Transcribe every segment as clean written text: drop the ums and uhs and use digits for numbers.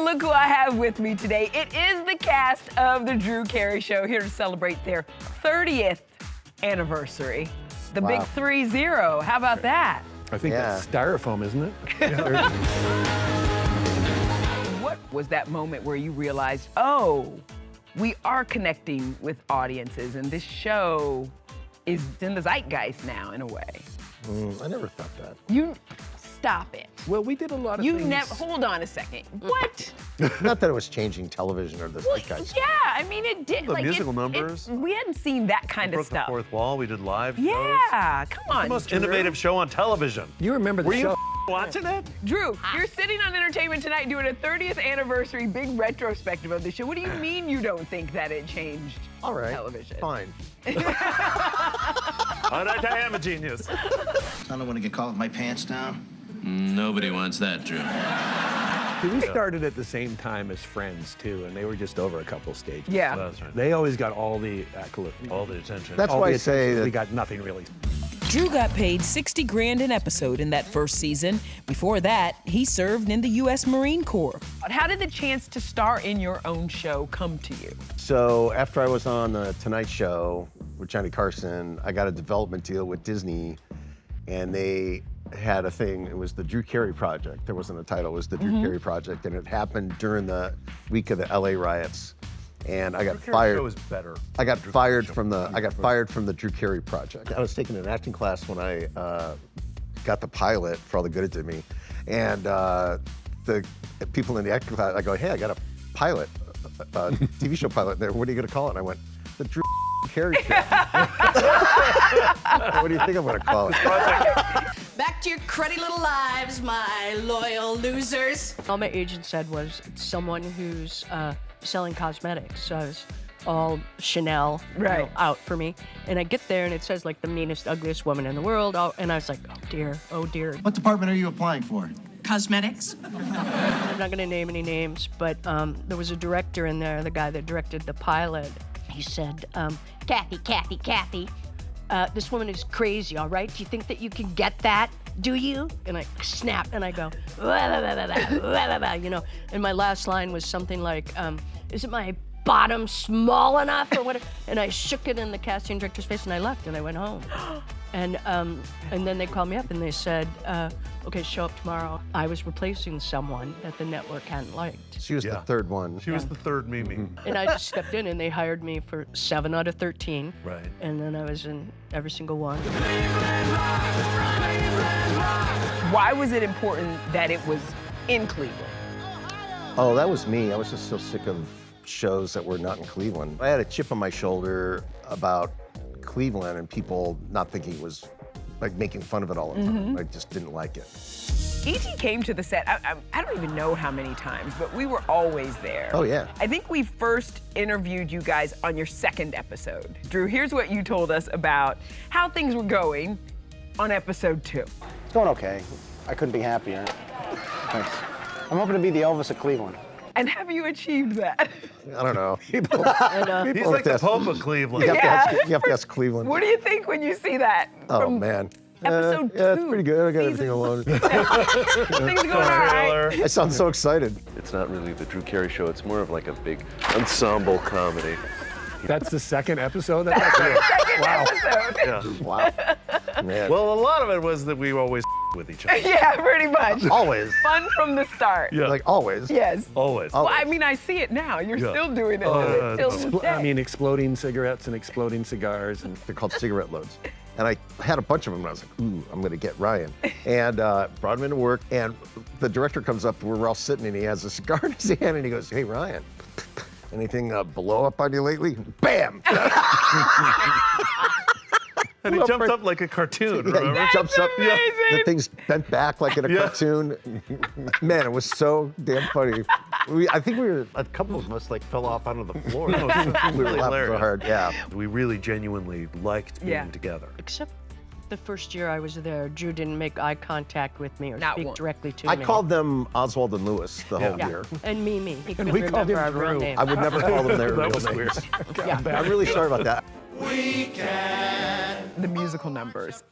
look who I have with me today. It is the cast of the Drew Carey Show, here to celebrate their 30th anniversary. The big 3-0. How about that? I think that's styrofoam, isn't it? What was that moment where you realized, oh, we are connecting with audiences and this show is in the zeitgeist now, in a way? I never thought that. You, stop it. Well, we did a lot of You things. never, hold on a second. What? Not that it was changing television or the zeitgeist. Yeah, I mean, it did. The musical numbers. We hadn't seen that kind of Broke stuff. the fourth wall. We did live shows. Yeah, come on, The most Drew. innovative show on television. You remember the Were show? you watching it? Drew, you're sitting on Entertainment Tonight doing a 30th anniversary big retrospective of the show. What do you mean you don't think that it changed All right, television? fine. All right, I am a genius. I don't want to get caught with my pants down. Nobody wants that, Drew. We started at the same time as Friends, too, and they were just over a couple stages. Yeah. That's right. They always got all the accolades. All the attention. That's all why the I say attention. that We got nothing, really. Drew got paid $60 grand an episode in that first season. Before that, he served in the U.S. Marine Corps. How did the chance to star in your own show come to you? So after I was on the Tonight Show with Johnny Carson, I got a development deal with Disney, and they had a thing. It was the Drew Carey Project. There wasn't a title. It was the Drew Carey Project, and it happened during the week of the LA riots. And I got fired. Show was better. I got fired from the Drew Carey Project. I was taking an acting class when I got the pilot for all the good it did me, and the people in the acting class, I go, hey, I got a pilot, a TV show pilot there. What are you going to call it? And I went, the Drew Carey Show. What do you think I'm going to call it? Back to your cruddy little lives, my loyal losers. All my agent said was someone who's selling cosmetics. So I was all Chanel out for me. And I get there and it says like the meanest, ugliest woman in the world. And I was like, oh dear. What department are you applying for? Cosmetics? I'm not gonna name any names, but there was a director in there, the guy that directed the pilot. He said, Kathy, this woman is crazy, all right? Do you think that you can get that? Do you? And I snap and I go, you know. And my last line was something like, isn't my bottom small enough or whatever? And I shook it in the casting director's face and I left and I went home. And then they called me up and they said, okay, show up tomorrow. I was replacing someone that the network hadn't liked. She was the third one. She was the third Mimi. And I just stepped in and they hired me for 7 out of 13. Right. And then I was in every single one. Why was it important that it was in Cleveland? Oh, that was me. I was just so sick of shows that were not in Cleveland. I had a chip on my shoulder about Cleveland and people not thinking it was like making fun of it all the time. I just didn't like it. E.T. came to the set, I don't even know how many times, but we were always there. Oh, yeah. I think we first interviewed you guys on your second episode. Drew, here's what you told us about how things were going on episode 2. It's going okay. I couldn't be happier. Thanks. I'm hoping to be the Elvis of Cleveland. And have you achieved that? I don't know. He's like the Pope of Cleveland. You have to ask Cleveland. What do you think when you see that? Oh, man. Episode 2. Yeah, it's pretty good. I got everything alone. Things going all right. I sound so excited. It's not really the Drew Carey Show. It's more of like a big ensemble comedy. That's the second episode? That's wow. Yeah. Wow. Man. Well, a lot of it was that we were always with each other. Yeah, pretty much. Always. Fun from the start. Yeah. Like always. Yes. Always. Well, I mean, I see it now. You're still doing it. Till this day. I mean, exploding cigarettes and exploding cigars. And They're called cigarette loads. And I had a bunch of them, and I was like, ooh, I'm gonna get Ryan. And brought him into work, and the director comes up, we're all sitting, and he has a cigar in his hand, and he goes, hey, Ryan, anything blow up on you lately? Bam! And he jumped up like a cartoon, remember? He jumps up, amazing. the thing's bent back like in a cartoon. Man, it was so damn funny. I think a couple of us like fell off onto the floor. No, it was We were really laughing so hilarious. hard, yeah. We really genuinely liked being together. Except the first year I was there, Drew didn't make eye contact with me or Not speak one. directly to I me. called them Oswald and Lewis the whole year. And Mimi. He couldn't we called remember him our real Drew. name. I would never call them their That real was names. weird. I'm really sorry about that. The musical numbers.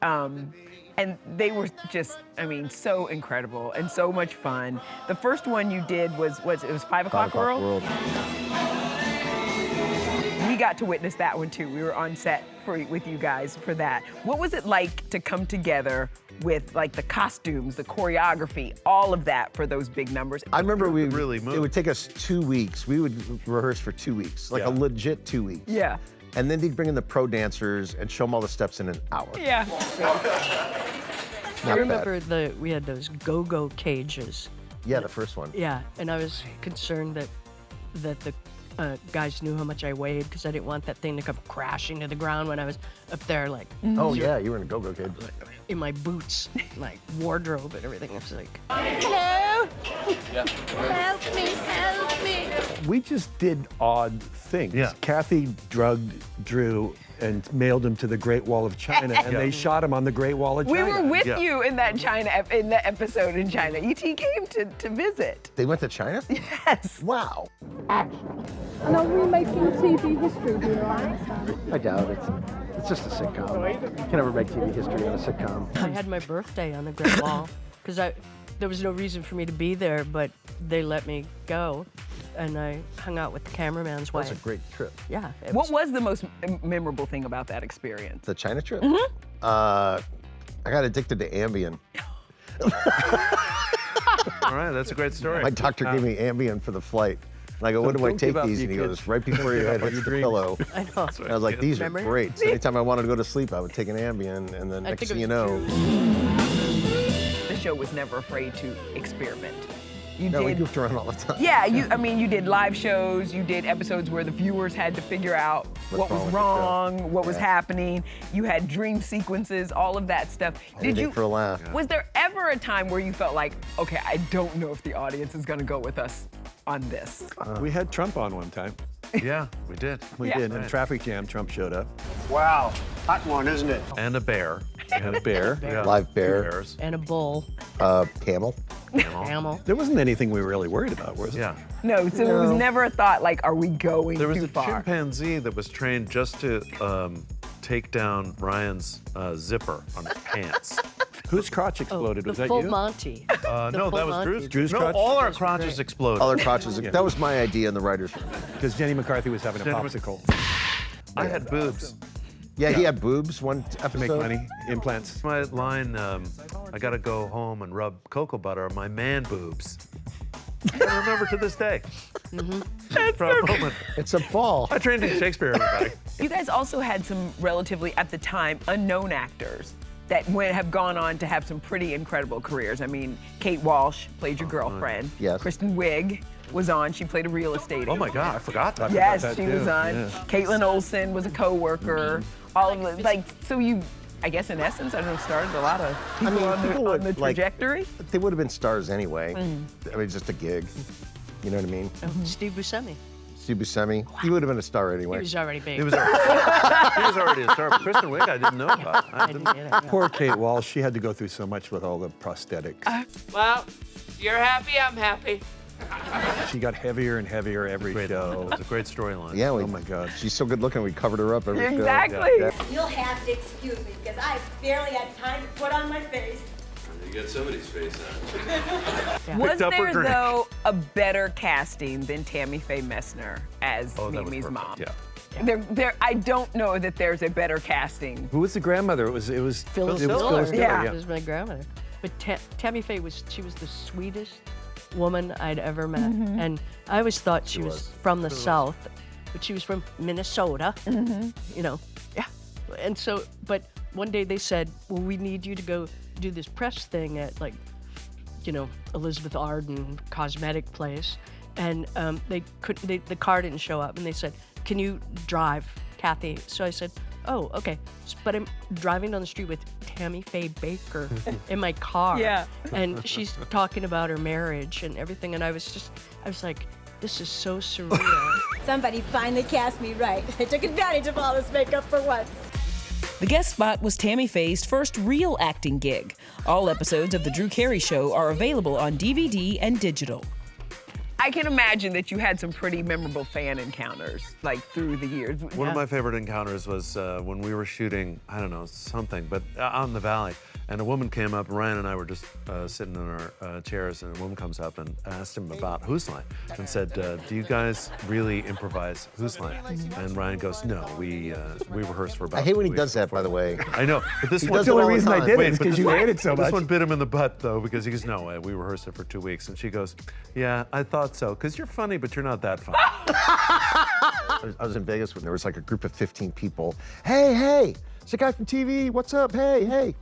And they were just, I mean, so incredible and so much fun. The first one you did was it was 5 O'Clock World? We got to witness that one too. We were on set with you guys for that. What was it like to come together with like the costumes, the choreography, all of that for those big numbers? I remember it would take us 2 weeks. We would rehearse for 2 weeks, like a legit 2 weeks. Yeah. And then they'd bring in the pro dancers and show them all the steps in an hour. Yeah. I remember we had those go-go cages. Yeah, the first one. Yeah, and I was concerned that the guys knew how much I weighed because I didn't want that thing to come crashing to the ground when I was up there, like. Oh yeah, you were in a go-go cage. In my boots, like wardrobe and everything. I was like, hello. Yeah. Help me, help me. We just did odd things. Yeah. Kathy drugged Drew and mailed him to the Great Wall of China, and they shot him on the Great Wall of China. We were with you in that in the episode in China. E.T. came to visit. They went to China? Yes. Wow. Action. And are we making TV history, do you understand? I doubt it. It's just a sitcom. You can never make TV history on a sitcom. I had my birthday on the Great Wall because there was no reason for me to be there, but they let me go, and I hung out with the cameraman's wife. That's a great trip. Yeah. What was the most memorable thing about that experience? The China trip? Mm-hmm. I got addicted to Ambien. All right, that's a great story. My doctor gave me Ambien for the flight. And I go, when do I take these? And he goes, right before your head hits the pillow. I know. And I was like, these are great. So anytime I wanted to go to sleep, I would take an Ambien, and then next thing you know. The show was never afraid to experiment. We goofed around all the time. Yeah, you did live shows, you did episodes where the viewers had to figure out what was wrong, what was happening. You had dream sequences, all of that stuff. Anything for a laugh. Was there ever a time where you felt like, okay, I don't know if the audience is gonna go with us on this? We had Trump on one time. Yeah, we did. We did. In traffic jam, Trump showed up. Wow, hot one, isn't it? And a bear. And a bear. Yeah. Live bear. Bears. And a bull. Camel. Camel. There wasn't anything we were really worried about, was there? Yeah. No, so it was never a thought like, are we going There was too a far? chimpanzee that was trained just to take down Ryan's zipper on his pants. Whose crotch exploded? Was the that full you? Monty. No, full that was Monty. Drew's. Drew's no, crotch? all our crotches exploded. All our crotches. That was my idea in the writer's room. Because Jenny McCarthy was having a popsicle. I had boobs. Yeah, he had boobs one episode. To make money, implants. My line, I gotta go home and rub cocoa butter on my man boobs. I remember to this day. That's Proud moment. It's a ball. I trained in Shakespeare, everybody. You guys also had some relatively, at the time, unknown actors that have gone on to have some pretty incredible careers. I mean, Kate Walsh played your girlfriend. Yes. Kristen Wiig was on. She played a real estate agent. Oh my God, I forgot that. Yes, that she too. was on. Yeah. Caitlin Olsen was a co-worker. All of the, like, so you, I guess in essence, I don't know, started a lot of people on the trajectory. They would have been stars anyway. I mean, just a gig. You know what I mean? Steve Buscemi. Steve Buscemi. He would have been a star anyway. He was already big. He was already a star. But Kristen Wiig, I didn't know about. I didn't get it, yeah. Poor Kate Walsh. She had to go through so much with all the prosthetics. Well, you're happy, I'm happy. She got heavier and heavier every show. It's a great storyline. Yeah, Oh my God. She's so good looking, we covered her up every Exactly. show. Yeah. You'll have to excuse me because I barely had time to put on my face. You got somebody's face on. Was Picked up her there, drink. though, a better casting than Tammy Faye Messner as Oh, that was Mimi's perfect, mom? yeah. I don't know that there's a better casting. Who was the grandmother? It was Phyllis it was Diller. Phyllis Diller, Yeah. She was my grandmother. But Tammy Faye was the sweetest woman I'd ever met. And I always thought she was from the South, but she was from Minnesota. You know, yeah. And so, but one day they said, well, we need you to go do this press thing at, like, you know, Elizabeth Arden cosmetic place. And the car didn't show up. And they said, can you drive, Kathy? So I said, oh, okay. But I'm driving down the street with Tammy Faye Baker in my car. Yeah. And she's talking about her marriage and everything. And I was like, this is so surreal. Somebody finally cast me right. They took advantage of all this makeup for once. The guest spot was Tammy Faye's first real acting gig. All episodes of The Drew Carey Show are available on DVD and digital. I can imagine that you had some pretty memorable fan encounters, like, through the years. One of my favorite encounters was when we were shooting, I don't know, something, but out in the valley. And a woman came up, Ryan and I were just sitting in our chairs, and a woman comes up and asked him about Whose Line and said, do you guys really improvise Whose Line? And Ryan goes, no, we rehearse for about I hate when he 2 weeks does that, by the way. I know, but this He one, does it all the reason I time. did it Wait, is but because this you one- hate it so much. This one bit him in the butt, though, because he goes, no, we rehearsed it for 2 weeks. And she goes, yeah, I thought so, because you're funny, but you're not that funny. I was in Vegas when there was like a group of 15 people. Hey, it's the guy from TV. What's up? Hey.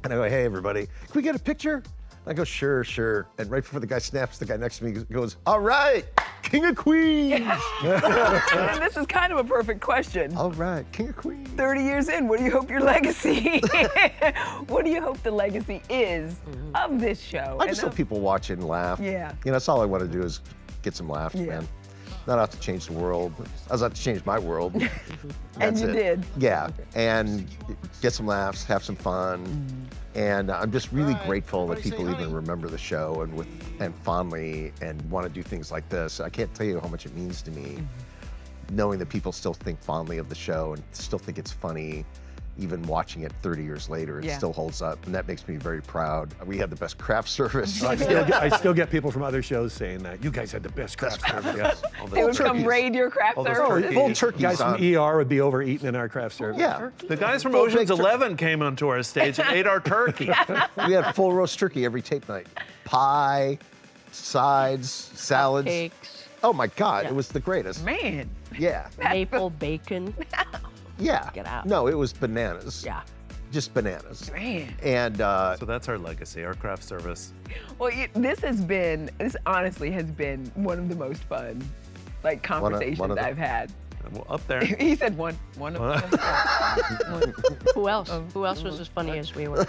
And I go, hey, everybody, can we get a picture? I go, sure. And right before the guy snaps, the guy next to me goes, all right, King of Queens. And this is kind of a perfect question. All right, King of Queens. 30 years in, what do you hope your legacy, what do you hope the legacy is of this show? I just hope people watch it and laugh. Yeah. You know, that's all I want to do is get some laughs, Yeah. man. Not out to change the world. I was out to change my world. And That's you it. did. Yeah, and get some laughs, have some fun. And I'm just really grateful that people even remember the show and fondly and want to do things like this. I can't tell you how much it means to me knowing that people still think fondly of the show and still think it's funny. Even watching it 30 years later, it still holds up, and that makes me very proud. We had the best craft service. I still get people from other shows saying that. You guys had the best craft service. Yes. They would come raid your craft service. Full turkeys. Guys from on. ER would be overeaten in our craft service. Yeah. The guys from Full Ocean's baked 11 came onto our stage and ate our turkey. We had full roast turkey every tape night. Pie, sides, salads. Cakes, Oh my God, Yeah. it was the greatest. Man. Yeah. maple bacon. Yeah. Get out. No, it was bananas. Yeah. Just bananas. Man. And So that's our legacy, our craft service. Well, this honestly has been one of the most fun, like, conversations one of the- I've had. Well, up there. He said one of them. Who else? Who else was as funny as we were?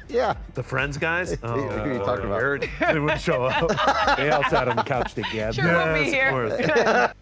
yeah. The Friends guys? Oh, Who are you talking about? They wouldn't show up. They all sat on the couch together. Sure, we'll be Yes, of here. course.